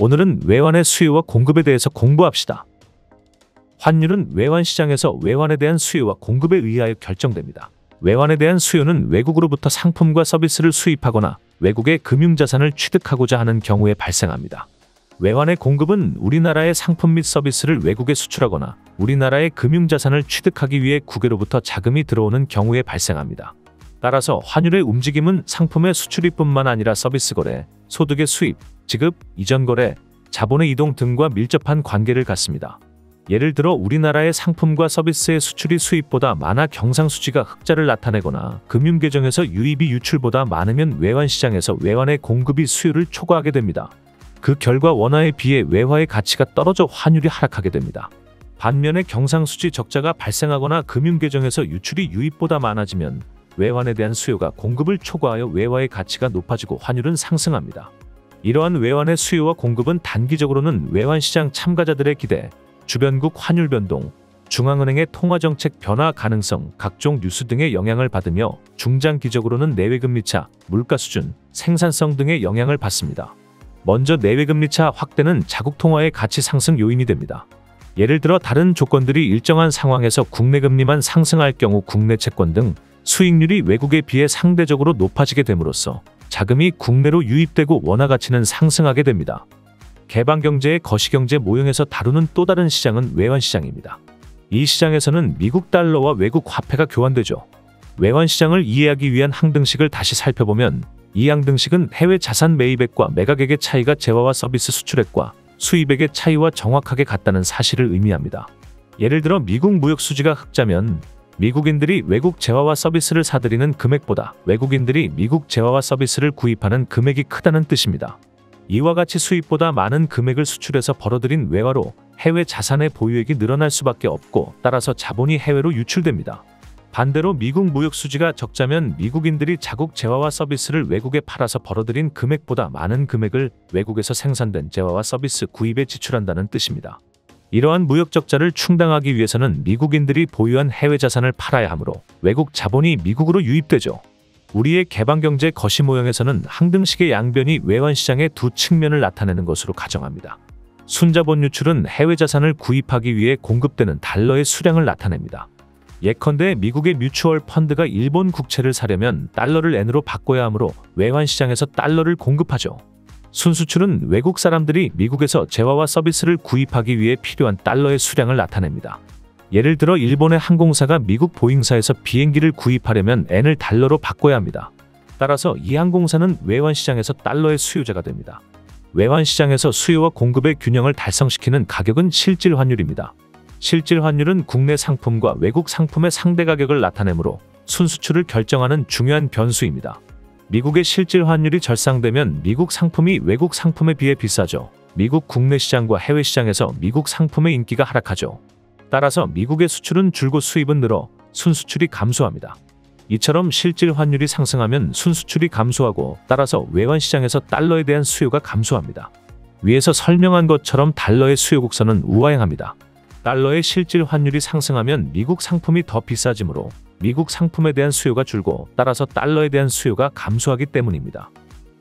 오늘은 외환의 수요와 공급에 대해서 공부합시다. 환율은 외환 시장에서 외환에 대한 수요와 공급에 의하여 결정됩니다. 외환에 대한 수요는 외국으로부터 상품과 서비스를 수입하거나 외국의 금융자산을 취득하고자 하는 경우에 발생합니다. 외환의 공급은 우리나라의 상품 및 서비스를 외국에 수출하거나 우리나라의 금융자산을 취득하기 위해 국외로부터 자금이 들어오는 경우에 발생합니다. 따라서 환율의 움직임은 상품의 수출입뿐만 아니라 서비스 거래, 소득의 수입, 지급, 이전 거래, 자본의 이동 등과 밀접한 관계를 갖습니다. 예를 들어 우리나라의 상품과 서비스의 수출이 수입보다 많아 경상수지가 흑자를 나타내거나 금융계정에서 유입이 유출보다 많으면 외환시장에서 외환의 공급이 수요를 초과하게 됩니다. 그 결과 원화에 비해 외화의 가치가 떨어져 환율이 하락하게 됩니다. 반면에 경상수지 적자가 발생하거나 금융계정에서 유출이 유입보다 많아지면 외환에 대한 수요가 공급을 초과하여 외화의 가치가 높아지고 환율은 상승합니다. 이러한 외환의 수요와 공급은 단기적으로는 외환시장 참가자들의 기대, 주변국 환율 변동, 중앙은행의 통화정책 변화 가능성, 각종 뉴스 등의 영향을 받으며 중장기적으로는 내외금리 차, 물가 수준, 생산성 등의 영향을 받습니다. 먼저 내외금리 차 확대는 자국 통화의 가치 상승 요인이 됩니다. 예를 들어 다른 조건들이 일정한 상황에서 국내 금리만 상승할 경우 국내 채권 등 수익률이 외국에 비해 상대적으로 높아지게 됨으로써 자금이 국내로 유입되고 원화 가치는 상승하게 됩니다. 개방경제의 거시경제 모형에서 다루는 또 다른 시장은 외환시장입니다. 이 시장에서는 미국 달러와 외국 화폐가 교환되죠. 외환시장을 이해하기 위한 항등식을 다시 살펴보면 이 항등식은 해외 자산 매입액과 매각액의 차이가 재화와 서비스 수출액과 수입액의 차이와 정확하게 같다는 사실을 의미합니다. 예를 들어 미국 무역 수지가 흑자면 미국인들이 외국 재화와 서비스를 사들이는 금액보다 외국인들이 미국 재화와 서비스를 구입하는 금액이 크다는 뜻입니다. 이와 같이 수입보다 많은 금액을 수출해서 벌어들인 외화로 해외 자산의 보유액이 늘어날 수밖에 없고 따라서 자본이 해외로 유출됩니다. 반대로 미국 무역 수지가 적자면 미국인들이 자국 재화와 서비스를 외국에 팔아서 벌어들인 금액보다 많은 금액을 외국에서 생산된 재화와 서비스 구입에 지출한다는 뜻입니다. 이러한 무역 적자를 충당하기 위해서는 미국인들이 보유한 해외 자산을 팔아야 하므로 외국 자본이 미국으로 유입되죠. 우리의 개방경제 거시 모형에서는 항등식의 양변이 외환시장의 두 측면을 나타내는 것으로 가정합니다. 순자본 유출은 해외 자산을 구입하기 위해 공급되는 달러의 수량을 나타냅니다. 예컨대 미국의 뮤추얼 펀드가 일본 국채를 사려면 달러를 엔으로 바꿔야 하므로 외환시장에서 달러를 공급하죠. 순수출은 외국 사람들이 미국에서 재화와 서비스를 구입하기 위해 필요한 달러의 수량을 나타냅니다. 예를 들어 일본의 항공사가 미국 보잉사에서 비행기를 구입하려면 엔을 달러로 바꿔야 합니다. 따라서 이 항공사는 외환시장에서 달러의 수요자가 됩니다. 외환시장에서 수요와 공급의 균형을 달성시키는 가격은 실질 환율입니다. 실질 환율은 국내 상품과 외국 상품의 상대 가격을 나타내므로 순수출을 결정하는 중요한 변수입니다. 미국의 실질 환율이 절상되면 미국 상품이 외국 상품에 비해 비싸죠. 미국 국내 시장과 해외 시장에서 미국 상품의 인기가 하락하죠. 따라서 미국의 수출은 줄고 수입은 늘어 순수출이 감소합니다. 이처럼 실질 환율이 상승하면 순수출이 감소하고 따라서 외환시장에서 달러에 대한 수요가 감소합니다. 위에서 설명한 것처럼 달러의 수요 곡선은 우하행합니다. 달러의 실질 환율이 상승하면 미국 상품이 더 비싸지므로 미국 상품에 대한 수요가 줄고 따라서 달러에 대한 수요가 감소하기 때문입니다.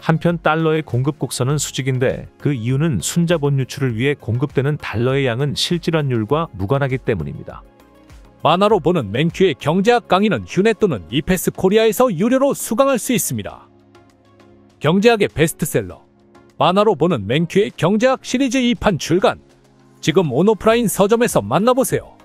한편 달러의 공급 곡선은 수직인데 그 이유는 순자본 유출을 위해 공급되는 달러의 양은 실질 환율과 무관하기 때문입니다. 만화로 보는 맹큐의 경제학 강의는 휴넷 또는 이패스 코리아에서 유료로 수강할 수 있습니다. 경제학의 베스트셀러 만화로 보는 맹큐의 경제학 시리즈 2판 출간 지금 온오프라인 서점에서 만나보세요.